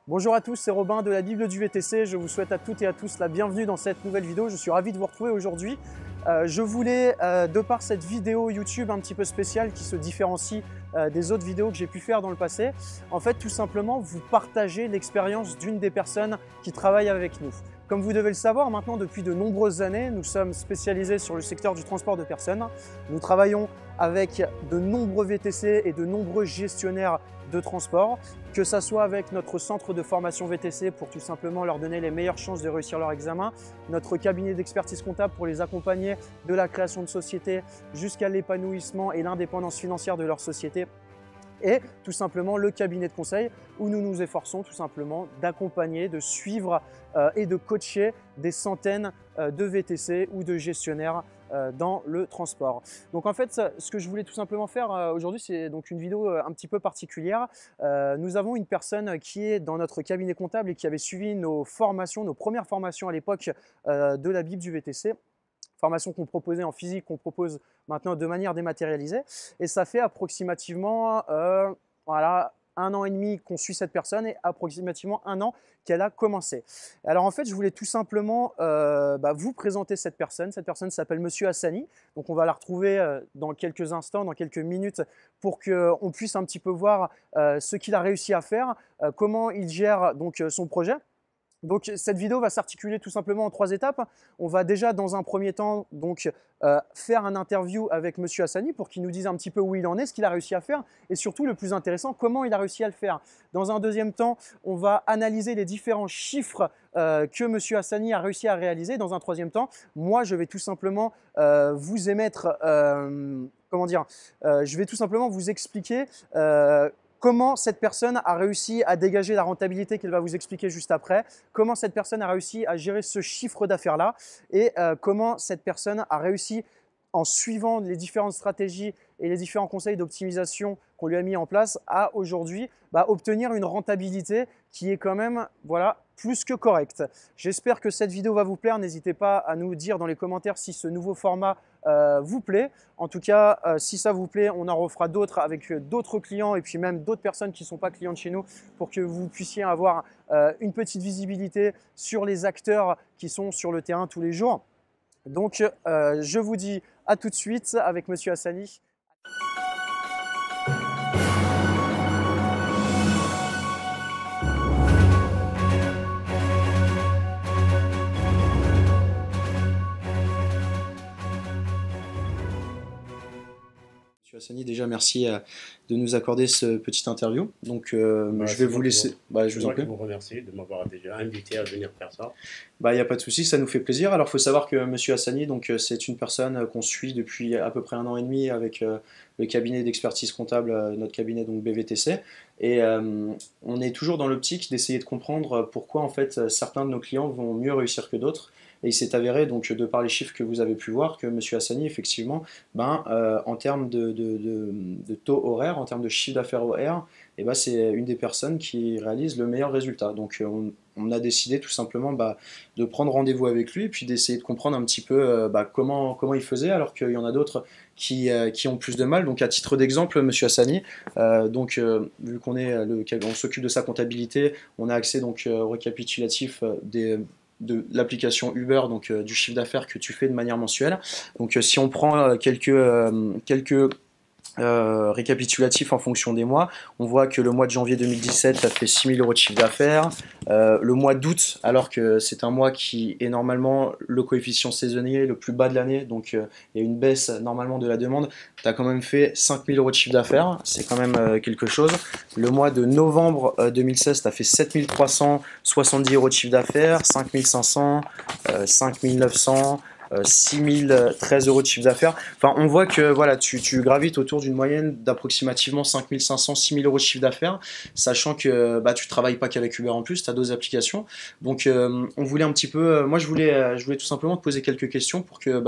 Bonjour à tous, c'est Robin de la Bible du VTC. Je vous souhaite à toutes et à tous la bienvenue dans cette nouvelle vidéo. Je suis ravi de vous retrouver aujourd'hui. Je voulais, de par cette vidéo YouTube un petit peu spéciale qui se différencie des autres vidéos que j'ai pu faire dans le passé, en fait tout simplement vous partager l'expérience d'une des personnes qui travaillent avec nous. Comme vous devez le savoir, maintenant depuis de nombreuses années, nous sommes spécialisés sur le secteur du transport de personnes. Nous travaillons avec de nombreux VTC et de nombreux gestionnaires de transport, que ce soit avec notre centre de formation VTC pour tout simplement leur donner les meilleures chances de réussir leur examen, notre cabinet d'expertise comptable pour les accompagner de la création de société jusqu'à l'épanouissement et l'indépendance financière de leur société, et tout simplement le cabinet de conseil où nous nous efforçons tout simplement d'accompagner, de suivre et de coacher des centaines de VTC ou de gestionnaires dans le transport. Donc en fait, ce que je voulais tout simplement faire aujourd'hui, c'est donc une vidéo un petit peu particulière. Nous avons une personne qui est dans notre cabinet comptable et qui avait suivi nos formations, nos premières formations à l'époque de la Bible du VTC. Formation qu'on proposait en physique, qu'on propose maintenant de manière dématérialisée. Et ça fait approximativement voilà, 1 an et demi qu'on suit cette personne et approximativement 1 an qu'elle a commencé. Alors en fait, je voulais tout simplement vous présenter cette personne. Cette personne s'appelle Monsieur Hassani. Donc on va la retrouver dans quelques instants, dans quelques minutes, pour qu'on puisse un petit peu voir ce qu'il a réussi à faire, comment il gère donc son projet. Donc cette vidéo va s'articuler tout simplement en 3 étapes. On va déjà dans un premier temps donc, faire un interview avec Monsieur Hassani pour qu'il nous dise un petit peu où il en est, ce qu'il a réussi à faire et surtout le plus intéressant, comment il a réussi à le faire. Dans un deuxième temps, on va analyser les différents chiffres que Monsieur Hassani a réussi à réaliser. Dans un troisième temps, moi je vais tout simplement vous émettre, je vais tout simplement vous expliquer comment cette personne a réussi à dégager la rentabilité qu'elle va vous expliquer juste après, comment cette personne a réussi à gérer ce chiffre d'affaires-là et comment cette personne a réussi, en suivant les différentes stratégies et les différents conseils d'optimisation qu'on lui a mis en place, à aujourd'hui obtenir une rentabilité qui est quand même plus que correcte. J'espère que cette vidéo va vous plaire. N'hésitez pas à nous dire dans les commentaires si ce nouveau format vous plaît. En tout cas, si ça vous plaît, on en refera d'autres avec d'autres clients et puis même d'autres personnes qui ne sont pas clients de chez nous pour que vous puissiez avoir une petite visibilité sur les acteurs qui sont sur le terrain tous les jours. Donc, je vous dis à tout de suite avec Monsieur Hassani. Monsieur Hassani, déjà merci de nous accorder ce petit interview. Donc je vais vous laisser. Je vous en prie. Je vous remercie de m'avoir déjà invité à venir faire ça. Il n'y a pas de souci, ça nous fait plaisir. Alors il faut savoir que Monsieur Hassani, c'est une personne qu'on suit depuis à peu près 1 an et demi avec le cabinet d'expertise comptable, notre cabinet donc BVTC. Et on est toujours dans l'optique d'essayer de comprendre pourquoi en fait certains de nos clients vont mieux réussir que d'autres. Et il s'est avéré, donc, de par les chiffres que vous avez pu voir, que M. Hassani, effectivement, en termes de taux horaire, en termes de chiffre d'affaires horaire, c'est une des personnes qui réalise le meilleur résultat. Donc, on a décidé tout simplement de prendre rendez-vous avec lui et puis d'essayer de comprendre un petit peu comment il faisait, alors qu'il y en a d'autres qui ont plus de mal. Donc, à titre d'exemple, M. Hassani, vu on s'occupe de sa comptabilité, on a accès donc, au récapitulatif de l'application Uber, donc du chiffre d'affaires que tu fais de manière mensuelle. Donc si on prend quelques récapitulatif en fonction des mois, on voit que le mois de janvier 2017 a fait 6 000 € de chiffre d'affaires, le mois d'août, alors que c'est un mois qui est normalement le coefficient saisonnier le plus bas de l'année, donc il y a une baisse normalement de la demande, tu as quand même fait 5 000 € de chiffre d'affaires, c'est quand même quelque chose. Le mois de novembre 2016, tu as fait 7 370 € de chiffre d'affaires, 5 500, 5 900, 6 013 € de chiffre d'affaires. Enfin, on voit que voilà, tu gravites autour d'une moyenne d'approximativement 5 500, 6 000 € de chiffre d'affaires, sachant que tu ne travailles pas qu'avec Uber en plus, tu as d'autres applications. Donc, on voulait un petit peu, moi je voulais tout simplement te poser quelques questions pour que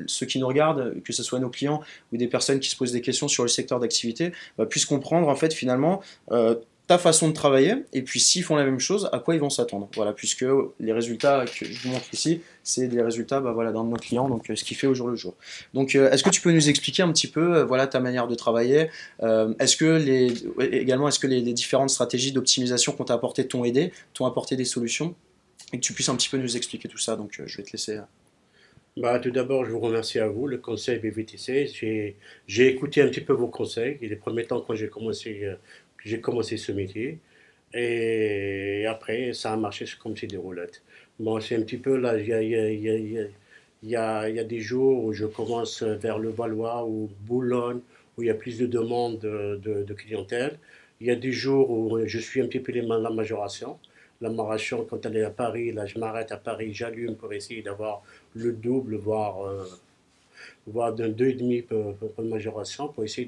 ceux qui nous regardent, que ce soit nos clients ou des personnes qui se posent des questions sur le secteur d'activité, puissent comprendre en fait finalement ta façon de travailler, et puis s'ils font la même chose, à quoi ils vont s'attendre. Voilà, puisque les résultats que je vous montre ici, c'est des résultats voilà, d'un de nos clients, donc ce qu'il fait au jour le jour. Donc est-ce que tu peux nous expliquer un petit peu voilà, ta manière de travailler, est-ce que également, est-ce que les différentes stratégies d'optimisation qu'on t'a apportées t'ont aidé, t'ont apporté des solutions, et que tu puisses un petit peu nous expliquer tout ça, donc je vais te laisser. Bah, tout d'abord, je vous remercie à vous, le conseil BVTC. J'ai écouté un petit peu vos conseils les premiers temps quand j'ai commencé ce métier. Et après, ça a marché comme c'est des roulettes. Bon, c'est un petit peu là, il y a des jours où je commence vers le Valois ou Boulogne, où il y a plus de demandes de clientèle. Il y a des jours où je suis un petit peu la majoration. La majoration, quand elle est à Paris, là, je m'arrête à Paris, j'allume pour essayer d'avoir le double, voire d'un 2,5 pour majoration, pour essayer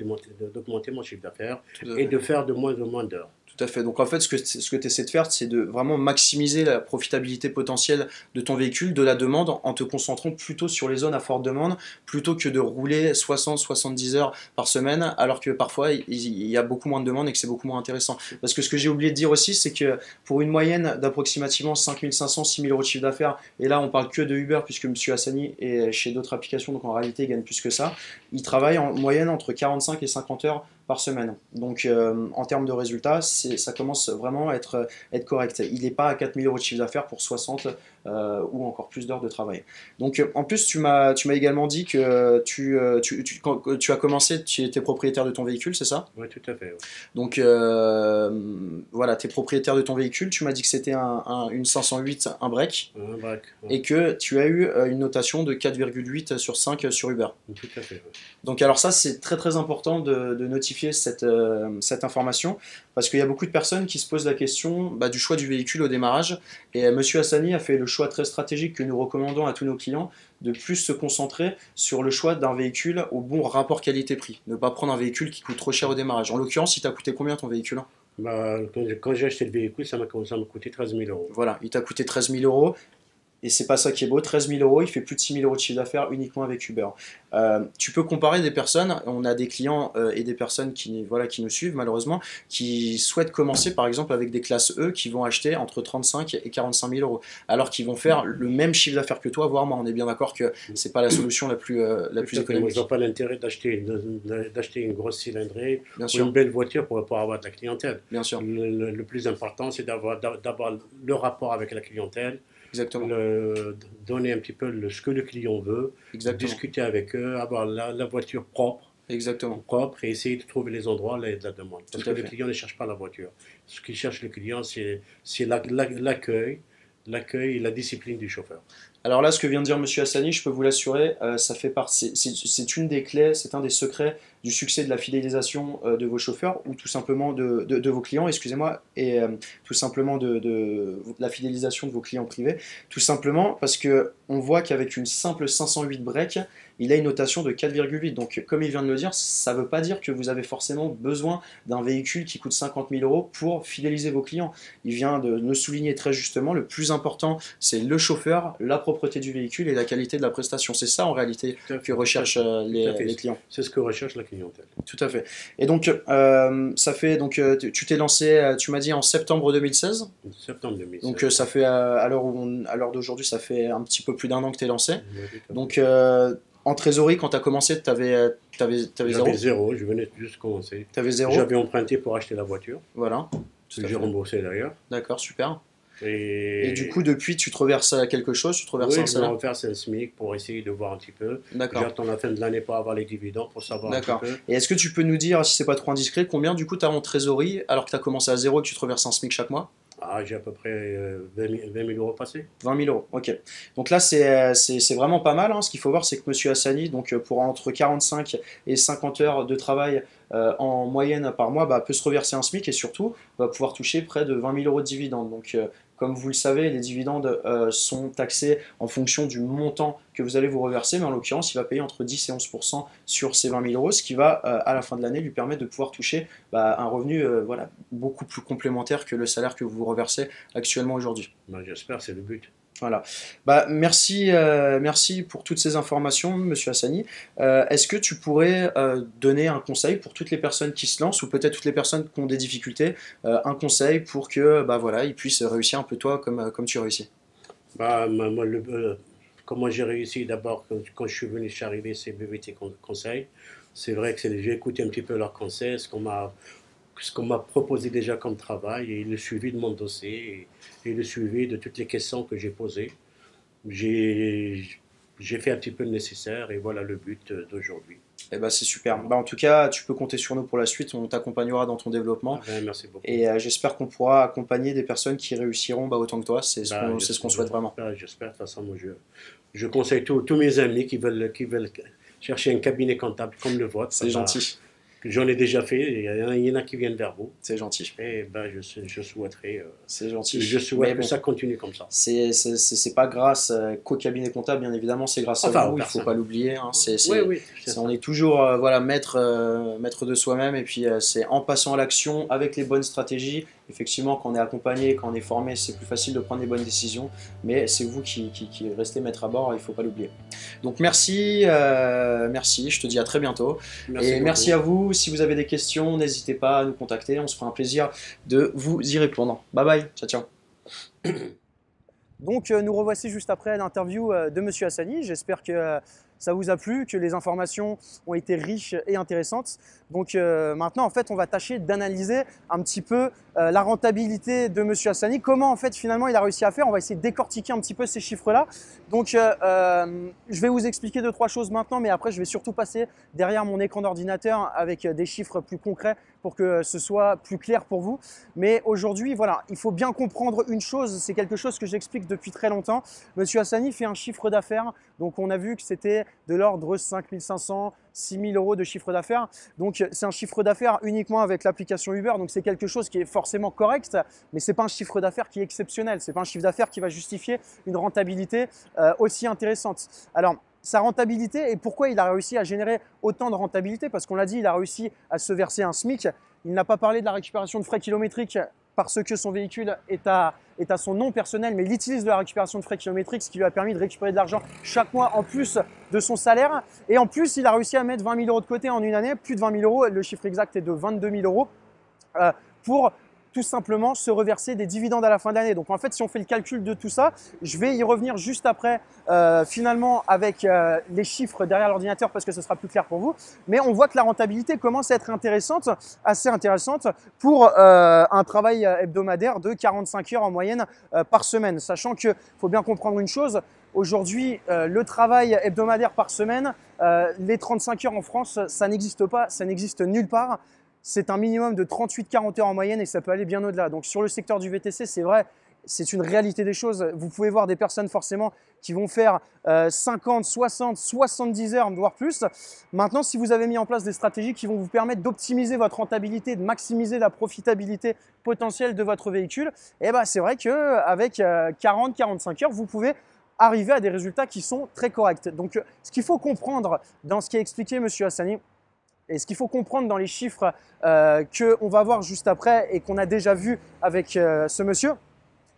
d'augmenter mon chiffre d'affaires et de faire de moins en moins d'heures. Tout à fait. Donc en fait, ce que tu essaies de faire, c'est de vraiment maximiser la profitabilité potentielle de ton véhicule, de la demande, en te concentrant plutôt sur les zones à forte demande, plutôt que de rouler 60-70 heures par semaine, alors que parfois il y a beaucoup moins de demande et que c'est beaucoup moins intéressant. Parce que ce que j'ai oublié de dire aussi, c'est que pour une moyenne d'approximativement 5500-6000 euros de chiffre d'affaires, et là on parle que de Uber, puisque M. Hassani est chez d'autres applications, donc en réalité il gagne plus que ça, il travaille en moyenne entre 45 et 50 heures par semaine. Donc en termes de résultats, ça commence vraiment à être correct. Il n'est pas à 4000 euros de chiffre d'affaires pour 60 ou encore plus d'heures de travail. Donc en plus, tu m'as également dit que quand tu as commencé, tu étais propriétaire de ton véhicule, c'est ça? Oui, tout à fait. Ouais. Donc voilà, tu es propriétaire de ton véhicule, tu m'as dit que c'était une 508, un break, Un break, ouais. et que tu as eu une notation de 4,8 sur 5 sur Uber. Tout à fait. Ouais. Donc alors ça, c'est très très important de notifier cette information, parce qu'il y a beaucoup de personnes qui se posent la question du choix du véhicule au démarrage, et M. Hassani a fait le choix très stratégique que nous recommandons à tous nos clients, de plus se concentrer sur le choix d'un véhicule au bon rapport qualité-prix. Ne pas prendre un véhicule qui coûte trop cher au démarrage. En l'occurrence, il t'a coûté combien ton véhicule? Bah, quand j'ai acheté le véhicule, ça m'a coûté 13 000 euros. Voilà, il t'a coûté 13 000 euros. Et c'est pas ça qui est beau, 13 000 euros, il fait plus de 6 000 euros de chiffre d'affaires uniquement avec Uber. Tu peux comparer des personnes, on a des clients et des personnes qui nous suivent malheureusement, qui souhaitent commencer par exemple avec des classes E qui vont acheter entre 35 et 45 000 euros, alors qu'ils vont faire le même chiffre d'affaires que toi, voire moi. On est bien d'accord que c'est pas la solution la plus économique. Ils n'ont pas l'intérêt d'acheter une grosse cylindrée Bien ou sûr. une belle voiture pour avoir de la clientèle. Bien sûr. Le plus important, c'est d'avoir le rapport avec la clientèle. Exactement. Donner un petit peu ce que le client veut, discuter avec eux, avoir la voiture propre. Exactement. Propre et essayer de trouver les endroits là, de la demande. Parce que le client ne cherche pas la voiture. Ce qu'il cherche le client, c'est l'accueil et la discipline du chauffeur. Alors là, ce que vient de dire M. Hassani, je peux vous l'assurer, c'est une des clés, c'est un des secrets du succès de la fidélisation de vos chauffeurs, ou tout simplement de vos clients, excusez-moi, et tout simplement de la fidélisation de vos clients privés, tout simplement parce qu'on voit qu'avec une simple 508 break, il a une notation de 4,8. Donc, comme il vient de le dire, ça ne veut pas dire que vous avez forcément besoin d'un véhicule qui coûte 50 000 euros pour fidéliser vos clients. Il vient de le souligner très justement, le plus important, c'est le chauffeur, la propreté du véhicule et la qualité de la prestation. C'est ça en réalité que recherchent les clients. C'est ce que recherche la clientèle. Tout à fait. Et donc, tu t'es lancé, tu m'as dit en septembre 2016. Septembre 2016. Donc, ça fait, à l'heure d'aujourd'hui, ça fait un petit peu plus d'1 an que tu es lancé. Oui, donc, en trésorerie, quand tu as commencé, tu avais zéro? J'avais zéro, je venais juste commencer. Tu avais zéro? J'avais emprunté pour acheter la voiture. Voilà. J'ai remboursé d'ailleurs. D'accord, super. Et du coup, depuis, tu te reverses quelque chose, tu te reverses un salaire? Oui, je me reverse un SMIC pour essayer de voir un petit peu. D'accord. J'attends la fin de l'année pour avoir les dividendes, pour savoir un petit peu. Et est-ce que tu peux nous dire, si c'est pas trop indiscret, combien du coup tu as en trésorerie alors que tu as commencé à zéro et que tu te reverses un SMIC chaque mois? J'ai à peu près 20 000 euros passés. 20 000 euros, ok. Donc là, c'est vraiment pas mal. Hein. Ce qu'il faut voir, c'est que M. Hassani, donc, pour entre 45 et 50 heures de travail en moyenne par mois, peut se reverser un SMIC et surtout va pouvoir toucher près de 20 000 euros de dividendes. Donc, comme vous le savez, les dividendes sont taxés en fonction du montant que vous allez vous reverser, mais en l'occurrence, il va payer entre 10 et 11% sur ces 20 000 euros, ce qui va, à la fin de l'année, lui permettre de pouvoir toucher un revenu beaucoup plus complémentaire que le salaire que vous reversez actuellement aujourd'hui. J'espère, c'est le but. Voilà. Merci, merci pour toutes ces informations, Monsieur Hassani. Est-ce que tu pourrais donner un conseil pour toutes les personnes qui se lancent ou peut-être toutes les personnes qui ont des difficultés, un conseil pour que voilà, ils puissent réussir un peu toi comme tu réussis? Moi, comment j'ai réussi d'abord quand je suis arrivé, c'est BVT Conseil. C'est vrai que j'ai écouté un petit peu leurs conseils, ce qu'on m'a proposé déjà comme travail et le suivi de mon dossier et le suivi de toutes les questions que j'ai posées. J'ai j'ai fait un petit peu le nécessaire et voilà le but d'aujourd'hui. Eh ben, c'est super. En tout cas, tu peux compter sur nous pour la suite. On t'accompagnera dans ton développement. Ah ben, merci beaucoup. Et j'espère qu'on pourra accompagner des personnes qui réussiront autant que toi. C'est ce qu'on souhaite vraiment. J'espère. De toute façon, moi, je conseille tous mes amis qui veulent chercher un cabinet comptable comme le vôtre. C'est gentil. J'en ai déjà fait. Il y en a qui viennent vers vous. C'est gentil. Et je souhaiterais. C'est gentil. Je souhaite que bon, ça continue comme ça. C'est pas grâce qu'au cabinet comptable, bien évidemment, c'est grâce à vous. Il faut pas l'oublier. Hein. Oui, on est toujours voilà, maître de soi-même. Et puis, c'est en passant à l'action avec les bonnes stratégies. Effectivement, quand on est accompagné, quand on est formé, c'est plus facile de prendre les bonnes décisions. Mais c'est vous qui restez maître à bord. Il faut pas l'oublier. Donc, merci. Merci. Je te dis à très bientôt. Merci à vous. Si vous avez des questions, n'hésitez pas à nous contacter. On se fera un plaisir de vous y répondre. Bye bye. Ciao, ciao. Donc, nous revoici juste après l'interview de Monsieur Hassani. J'espère que ça vous a plu, que les informations ont été riches et intéressantes. Donc maintenant, en fait, on va tâcher d'analyser un petit peu la rentabilité de Monsieur Hassani. Comment, en fait, finalement, il a réussi à faire. On va essayer de décortiquer un petit peu ces chiffres-là. Donc, je vais vous expliquer 2-3 choses maintenant, mais après, je vais surtout passer derrière mon écran d'ordinateur avec des chiffres plus concrets pour que ce soit plus clair pour vous. Mais aujourd'hui, voilà, il faut bien comprendre une chose, c'est quelque chose que j'explique depuis très longtemps. Monsieur Hassani fait un chiffre d'affaires, donc on a vu que c'était de l'ordre de 5 500, 6 000 euros de chiffre d'affaires. Donc c'est un chiffre d'affaires uniquement avec l'application Uber, donc c'est quelque chose qui est forcément correct, mais ce n'est pas un chiffre d'affaires qui est exceptionnel, ce n'est pas un chiffre d'affaires qui va justifier une rentabilité aussi intéressante. Alors, sa rentabilité et pourquoi il a réussi à générer autant de rentabilité, parce qu'on l'a dit, il a réussi à se verser un SMIC. Il n'a pas parlé de la récupération de frais kilométriques parce que son véhicule est à son nom personnel, mais il utilise de la récupération de frais kilométriques, ce qui lui a permis de récupérer de l'argent chaque mois en plus de son salaire. Et en plus, il a réussi à mettre 20 000 euros de côté en une année, plus de 20 000 euros, le chiffre exact est de 22 000 euros, pour tout simplement se reverser des dividendes à la fin de l'année. Donc en fait, si on fait le calcul de tout ça, je vais y revenir juste après, finalement, avec les chiffres derrière l'ordinateur parce que ce sera plus clair pour vous. Mais on voit que la rentabilité commence à être intéressante, assez intéressante pour un travail hebdomadaire de 45 heures en moyenne par semaine. Sachant qu'il faut bien comprendre une chose, aujourd'hui, le travail hebdomadaire par semaine, les 35 heures en France, ça n'existe pas, ça n'existe nulle part. C'est un minimum de 38-40 heures en moyenne et ça peut aller bien au-delà. Donc sur le secteur du VTC, c'est vrai, c'est une réalité des choses. Vous pouvez voir des personnes forcément qui vont faire 50, 60, 70 heures, voire plus. Maintenant, si vous avez mis en place des stratégies qui vont vous permettre d'optimiser votre rentabilité, de maximiser la profitabilité potentielle de votre véhicule, eh ben, c'est vrai qu'avec 40-45 heures, vous pouvez arriver à des résultats qui sont très corrects. Donc ce qu'il faut comprendre dans ce qu'a expliqué M. Hassani, et ce qu'il faut comprendre dans les chiffres qu'on va voir juste après et qu'on a déjà vu avec ce monsieur,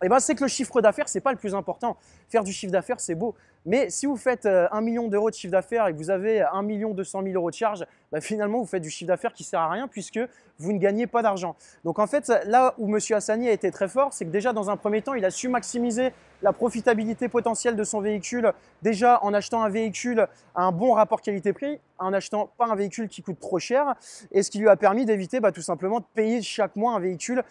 eh ben, c'est que le chiffre d'affaires, ce n'est pas le plus important. Faire du chiffre d'affaires, c'est beau. Mais si vous faites 1 million d'euros de chiffre d'affaires et que vous avez 1 200 000 euros de charge, bah, finalement, vous faites du chiffre d'affaires qui ne sert à rien puisque vous ne gagnez pas d'argent. Donc en fait, là où M. Hassani a été très fort, c'est que déjà dans un premier temps, il a su maximiser la profitabilité potentielle de son véhicule, déjà en achetant un véhicule à un bon rapport qualité-prix, en n'achetant pas un véhicule qui coûte trop cher, et ce qui lui a permis d'éviter tout simplement de payer chaque mois un véhicule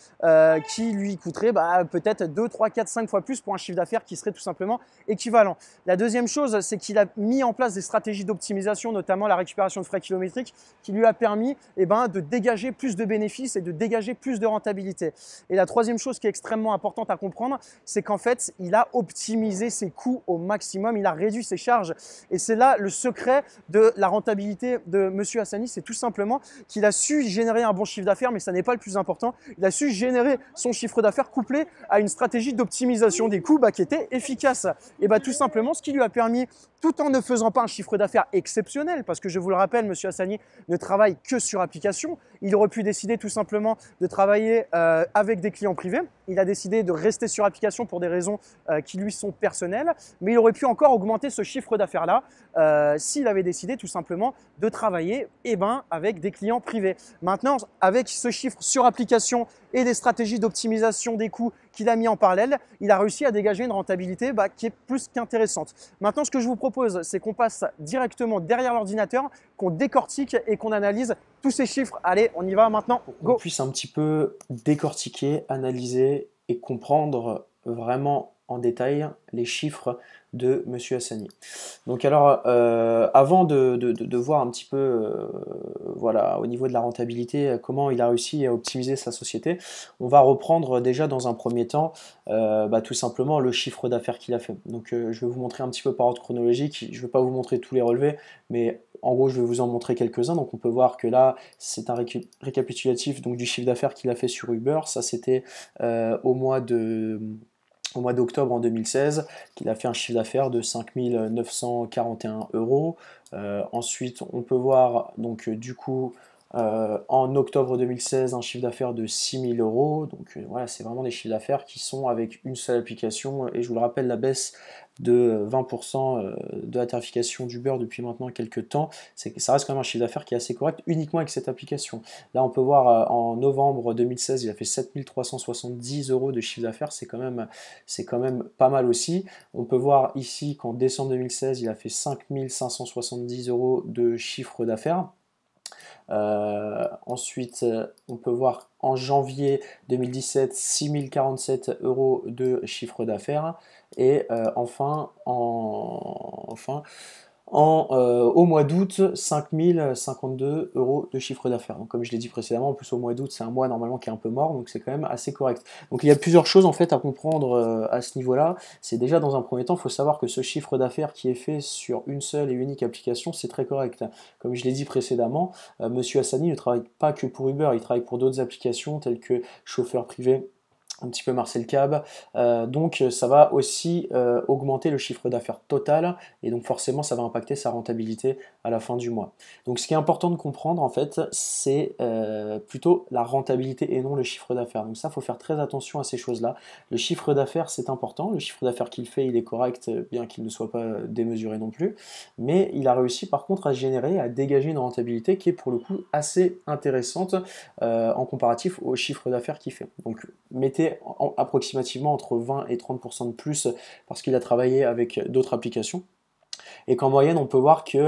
qui lui coûterait peut-être 2, 3, 4, 5 fois plus pour un chiffre d'affaires qui serait tout simplement équivalent. La deuxième chose, c'est qu'il a mis en place des stratégies d'optimisation, notamment la récupération de frais kilométriques, qui lui a permis de dégager plus de bénéfices et de dégager plus de rentabilité. Et la troisième chose qui est extrêmement importante à comprendre, c'est qu'en fait, il a optimisé ses coûts au maximum, il a réduit ses charges. Et c'est là le secret de la rentabilité de M. Hassani, c'est tout simplement qu'il a su générer un bon chiffre d'affaires, mais ça n'est pas le plus important. Il a su générer son chiffre d'affaires couplé à une stratégie d'optimisation des coûts qui était efficace. Et tout simplement, ce qui lui a permis tout en ne faisant pas un chiffre d'affaires exceptionnel, parce que je vous le rappelle, M. Hassani ne travaille que sur application. Il aurait pu décider tout simplement de travailler avec des clients privés. Il a décidé de rester sur application pour des raisons qui lui sont personnelles, mais il aurait pu encore augmenter ce chiffre d'affaires-là s'il avait décidé tout simplement de travailler avec des clients privés. Maintenant, avec ce chiffre sur application et des stratégies d'optimisation des coûts qu'il a mis en parallèle, il a réussi à dégager une rentabilité qui est plus qu'intéressante. Maintenant, ce que je vous propose, c'est qu'on passe directement derrière l'ordinateur, qu'on décortique et qu'on analyse tous ces chiffres. Allez, on y va maintenant, go! On puisse un petit peu décortiquer, analyser et comprendre vraiment en détail les chiffres de Monsieur Hassani. Donc alors, avant de voir un petit peu, voilà, au niveau de la rentabilité, comment il a réussi à optimiser sa société, on va reprendre déjà dans un premier temps, tout simplement le chiffre d'affaires qu'il a fait. Donc je vais vous montrer un petit peu par ordre chronologique, je ne vais pas vous montrer tous les relevés, mais en gros je vais vous en montrer quelques-uns. Donc on peut voir que là, c'est un récapitulatif donc, du chiffre d'affaires qu'il a fait sur Uber. Ça c'était au mois d'octobre en 2016, qu'il a fait un chiffre d'affaires de 5 941 euros. Ensuite, on peut voir, donc, du coup, en octobre 2016, un chiffre d'affaires de 6 000 euros. Donc, voilà, c'est vraiment des chiffres d'affaires qui sont avec une seule application. Et je vous le rappelle, la baisse de 20% de la tarification d'Uber depuis maintenant quelques temps, ça reste quand même un chiffre d'affaires qui est assez correct uniquement avec cette application. Là, on peut voir en novembre 2016, il a fait 7 370 euros de chiffre d'affaires, c'est quand même pas mal aussi. On peut voir ici qu'en décembre 2016, il a fait 5 570 euros de chiffre d'affaires. Ensuite, on peut voir en janvier 2017 6 047 euros de chiffre d'affaires et au mois d'août 5 052 euros de chiffre d'affaires. Donc comme je l'ai dit précédemment, en plus au mois d'août c'est un mois normalement qui est un peu mort, donc c'est quand même assez correct. Donc il y a plusieurs choses en fait à comprendre à ce niveau-là. C'est déjà dans un premier temps, il faut savoir que ce chiffre d'affaires qui est fait sur une seule et unique application, c'est très correct. Comme je l'ai dit précédemment, Monsieur Hassani ne travaille pas que pour Uber, il travaille pour d'autres applications telles que chauffeur privé, un petit peu Marcel Cab, donc ça va aussi augmenter le chiffre d'affaires total et donc forcément ça va impacter sa rentabilité à la fin du mois. Donc ce qui est important de comprendre en fait c'est plutôt la rentabilité et non le chiffre d'affaires. Donc ça, il faut faire très attention à ces choses-là. Le chiffre d'affaires c'est important, le chiffre d'affaires qu'il fait il est correct bien qu'il ne soit pas démesuré non plus, mais il a réussi par contre à générer, à dégager une rentabilité qui est pour le coup assez intéressante en comparatif au chiffre d'affaires qu'il fait. Donc mettez approximativement entre 20 et 30% de plus parce qu'il a travaillé avec d'autres applications. Et qu'en moyenne, on peut voir qu'il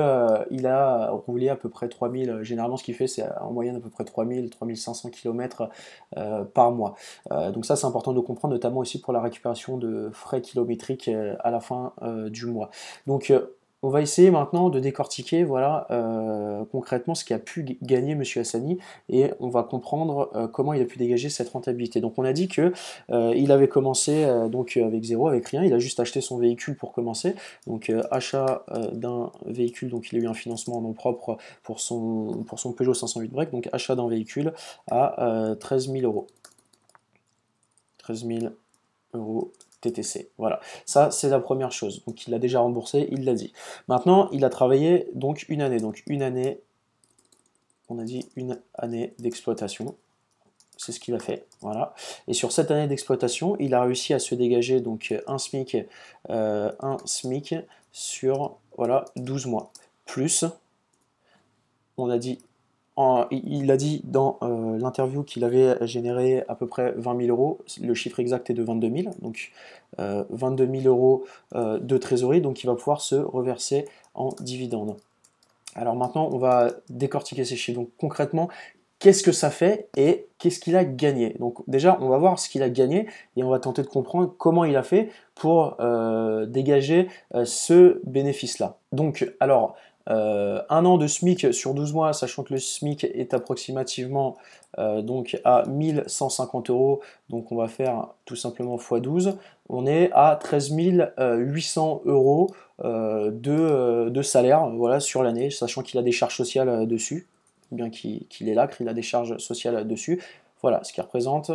a roulé à peu près 3000, généralement ce qu'il fait, c'est en moyenne à peu près 3000, 3500 km par mois. Donc ça, c'est important de comprendre, notamment aussi pour la récupération de frais kilométriques à la fin du mois. Donc, on va essayer maintenant de décortiquer voilà, concrètement ce qu'a pu gagner M. Hassani et on va comprendre comment il a pu dégager cette rentabilité. Donc on a dit que il avait commencé donc avec zéro, avec rien, il a juste acheté son véhicule pour commencer. Donc achat d'un véhicule, donc il a eu un financement en nom propre pour son Peugeot 508 break, donc achat d'un véhicule à 13 000 euros. 13 000 euros. TTC, voilà, ça c'est la première chose, donc il l'a déjà remboursé, il l'a dit. Maintenant il a travaillé donc une année, on a dit une année d'exploitation, c'est ce qu'il a fait, voilà. Et sur cette année d'exploitation, il a réussi à se dégager donc un SMIC sur voilà 12 mois, plus, on a dit il a dit dans l'interview qu'il avait généré à peu près 20 000 euros, le chiffre exact est de 22 000, donc 22 000 euros de trésorerie, donc il va pouvoir se reverser en dividende. Alors maintenant, on va décortiquer ces chiffres. Donc concrètement, qu'est-ce que ça fait et qu'est-ce qu'il a gagné? Donc déjà, on va voir ce qu'il a gagné et on va tenter de comprendre comment il a fait pour dégager ce bénéfice-là. Donc alors, un an de SMIC sur 12 mois, sachant que le SMIC est approximativement donc à 1150 euros, donc on va faire tout simplement x 12, on est à 13 800 euros de salaire voilà, sur l'année, sachant qu'il a des charges sociales dessus, bien qu'il est là, qu'il a des charges sociales dessus. Voilà, ce qui représente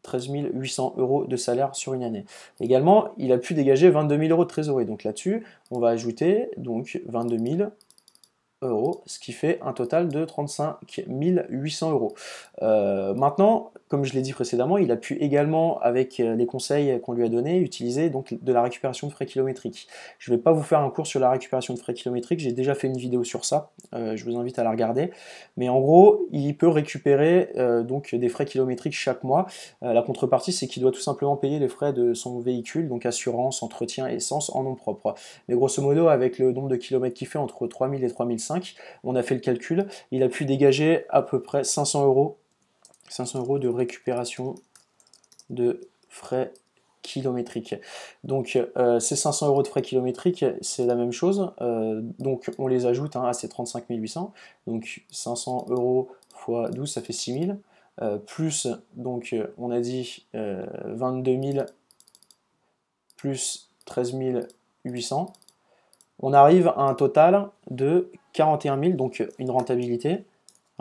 13 800 euros de salaire sur une année. Également, il a pu dégager 22 000 euros de trésorerie. Donc là-dessus, on va ajouter donc 22 000 euros, ce qui fait un total de 35 800 euros. Maintenant, comme je l'ai dit précédemment, il a pu également, avec les conseils qu'on lui a donnés, utiliser donc de la récupération de frais kilométriques. Je ne vais pas vous faire un cours sur la récupération de frais kilométriques, j'ai déjà fait une vidéo sur ça, je vous invite à la regarder. Mais en gros, il peut récupérer donc des frais kilométriques chaque mois. La contrepartie, c'est qu'il doit tout simplement payer les frais de son véhicule, donc assurance, entretien, essence en nom propre. Mais grosso modo, avec le nombre de kilomètres qu'il fait entre 3000 et 3005, on a fait le calcul, il a pu dégager à peu près 500 euros de récupération de frais kilométriques. Donc ces 500 euros de frais kilométriques, c'est la même chose, donc on les ajoute à ces 35 800, donc 500 euros fois 12, ça fait 6000, plus, donc on a dit 22 000 plus 13 800, on arrive à un total de 41 000, donc une rentabilité,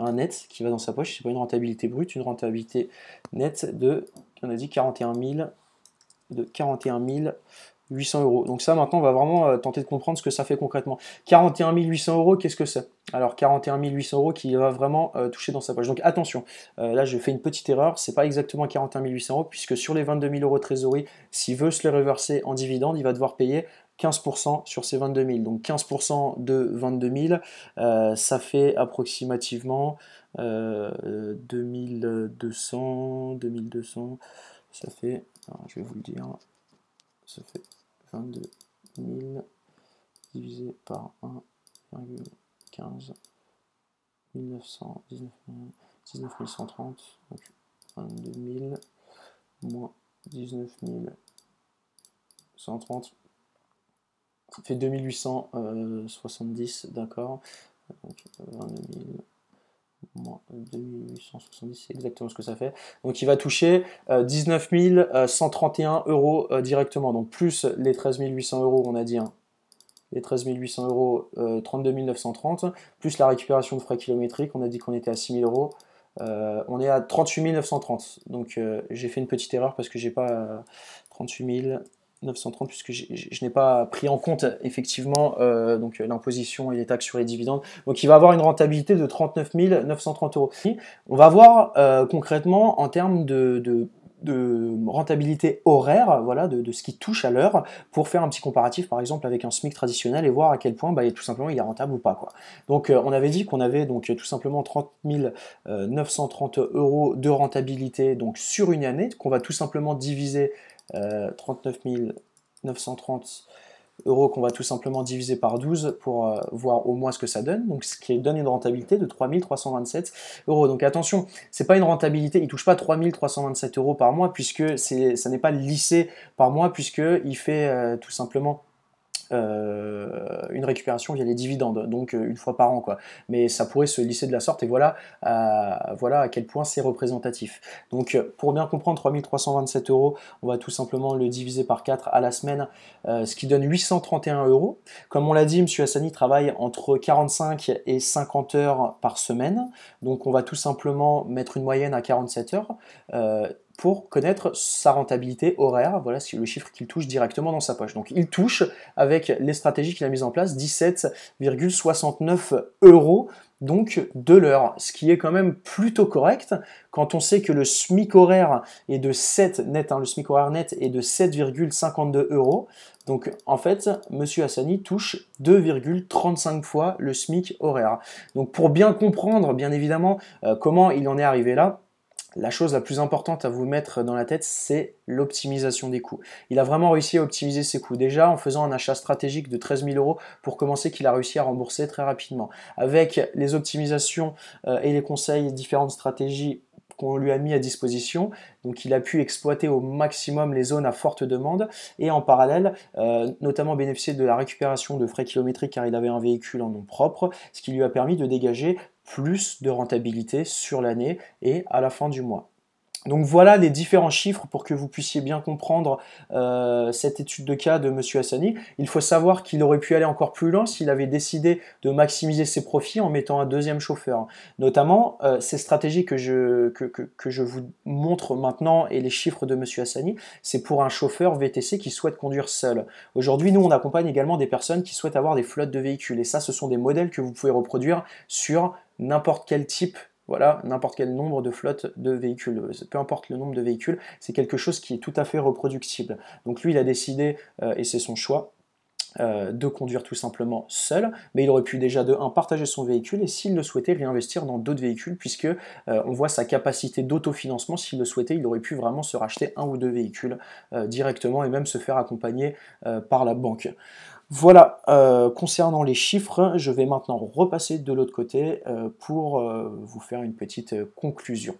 un net qui va dans sa poche, c'est pas une rentabilité brute, une rentabilité nette de, on a dit 41 800 euros. Donc ça, maintenant, on va vraiment tenter de comprendre ce que ça fait concrètement. 41 800 euros, qu'est-ce que c'est? Alors 41 800 euros qui va vraiment toucher dans sa poche. Donc attention, là je fais une petite erreur, c'est pas exactement 41 800 euros, puisque sur les 22 000 euros de trésorerie, s'il veut se les reverser en dividende, il va devoir payer 15% sur ces 22 000. Donc 15% de 22 000, ça fait approximativement 2200, ça fait, alors, je vais vous le dire, ça fait 22 000 divisé par 1,15, 19 130, donc 22 000 moins 19 130, ça fait 2870, d'accord, donc 22 000 moins 2870, c'est exactement ce que ça fait. Donc il va toucher 19 131 euros directement, donc plus les 13 800 euros, on a dit, hein, les 13 800 euros, 32 930, plus la récupération de frais kilométriques, on a dit qu'on était à 6 000 euros, on est à 38 930. Donc j'ai fait une petite erreur parce que j'ai pas 38 930 puisque je n'ai pas pris en compte effectivement donc l'imposition et les taxes sur les dividendes. Donc il va avoir une rentabilité de 39 930 euros. On va voir concrètement en termes de rentabilité horaire, voilà, de ce qui touche à l'heure, pour faire un petit comparatif par exemple avec un SMIC traditionnel et voir à quel point tout simplement il est rentable ou pas, quoi. Donc on avait dit qu'on avait donc tout simplement 30 930 euros de rentabilité donc sur une année, qu'on va tout simplement diviser 39 930 euros qu'on va tout simplement diviser par 12 pour voir au moins ce que ça donne, donc ce qui donne une rentabilité de 3 327 euros. Donc attention, c'est pas une rentabilité, il touche pas 3 327 euros par mois, puisque ça n'est pas lissé par mois, puisqu'il fait tout simplement une récupération via les dividendes, donc une fois par an, quoi. Mais ça pourrait se lisser de la sorte, et voilà à quel point c'est représentatif. Donc pour bien comprendre, 3 327 euros, on va tout simplement le diviser par 4 à la semaine, ce qui donne 831 euros. Comme on l'a dit, M. Hassani travaille entre 45 et 50 heures par semaine, donc on va tout simplement mettre une moyenne à 47 heures, pour connaître sa rentabilité horaire, voilà le chiffre qu'il touche directement dans sa poche. Donc il touche, avec les stratégies qu'il a mises en place, 17,69 euros donc de l'heure, ce qui est quand même plutôt correct quand on sait que le SMIC horaire est de 7 net, le SMIC horaire net est de 7,52 euros. Donc en fait, M. Hassani touche 2,35 fois le SMIC horaire. Donc pour bien comprendre, bien évidemment, comment il en est arrivé là, la chose la plus importante à vous mettre dans la tête, c'est l'optimisation des coûts. Il a vraiment réussi à optimiser ses coûts. Déjà, en faisant un achat stratégique de 13 000 euros pour commencer, qu'il a réussi à rembourser très rapidement. Avec les optimisations et les conseils, différentes stratégies qu'on lui a mis à disposition, donc il a pu exploiter au maximum les zones à forte demande, et en parallèle, notamment bénéficier de la récupération de frais kilométriques car il avait un véhicule en nom propre, ce qui lui a permis de dégager plus de rentabilité sur l'année et à la fin du mois. Donc voilà les différents chiffres pour que vous puissiez bien comprendre cette étude de cas de Monsieur Hassani. Il faut savoir qu'il aurait pu aller encore plus loin s'il avait décidé de maximiser ses profits en mettant un deuxième chauffeur. Notamment, ces stratégies que je vous montre maintenant et les chiffres de Monsieur Hassani, c'est pour un chauffeur VTC qui souhaite conduire seul. Aujourd'hui, nous, on accompagne également des personnes qui souhaitent avoir des flottes de véhicules. Et ça, ce sont des modèles que vous pouvez reproduire sur n'importe quel type. Voilà, n'importe quel nombre de flottes de véhicules, peu importe le nombre de véhicules, c'est quelque chose qui est tout à fait reproductible. Donc lui, il a décidé, et c'est son choix, de conduire tout simplement seul, mais il aurait pu déjà de 1 partager son véhicule et s'il le souhaitait réinvestir dans d'autres véhicules puisque on voit sa capacité d'autofinancement. S'il le souhaitait, il aurait pu vraiment se racheter 1 ou 2 véhicules directement et même se faire accompagner par la banque. Voilà, concernant les chiffres, je vais maintenant repasser de l'autre côté pour vous faire une petite conclusion.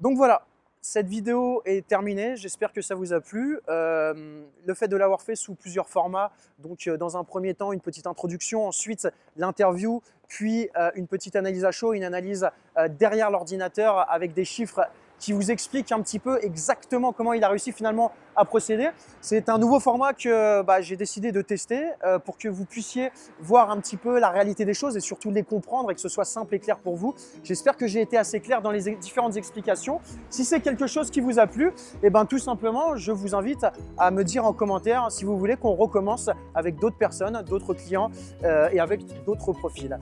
Donc voilà, cette vidéo est terminée, j'espère que ça vous a plu. Le fait de l'avoir fait sous plusieurs formats, donc dans un premier temps une petite introduction, ensuite l'interview, puis une petite analyse à chaud, une analyse derrière l'ordinateur avec des chiffres qui vous explique un petit peu exactement comment il a réussi finalement à procéder. C'est un nouveau format que j'ai décidé de tester pour que vous puissiez voir un petit peu la réalité des choses et surtout les comprendre et que ce soit simple et clair pour vous. J'espère que j'ai été assez clair dans les différentes explications. Si c'est quelque chose qui vous a plu, tout simplement, je vous invite à me dire en commentaire si vous voulez qu'on recommence avec d'autres personnes, d'autres clients et avec d'autres profils.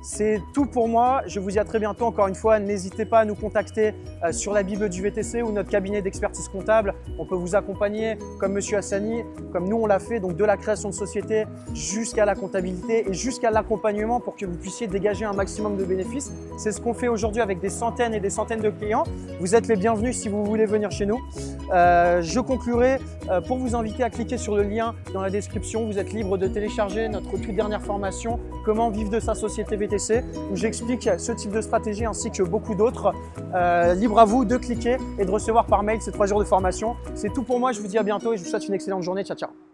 C'est tout pour moi, je vous dis à très bientôt. Encore une fois, n'hésitez pas à nous contacter sur la Bible du VTC ou notre cabinet d'expertise comptable. On peut vous accompagner comme Monsieur Hassani, comme nous on l'a fait, donc de la création de société jusqu'à la comptabilité et jusqu'à l'accompagnement pour que vous puissiez dégager un maximum de bénéfices. C'est ce qu'on fait aujourd'hui avec des centaines et des centaines de clients. Vous êtes les bienvenus si vous voulez venir chez nous. Je conclurai pour vous inviter à cliquer sur le lien dans la description. Vous êtes libre de télécharger notre toute dernière formation « Comment vivre de sa société VTC » où j'explique ce type de stratégie ainsi que beaucoup d'autres. Libre à vous de cliquer et de recevoir par mail ces 3 jours de formation. C'est tout pour moi, je vous dis à bientôt et je vous souhaite une excellente journée. Ciao, ciao.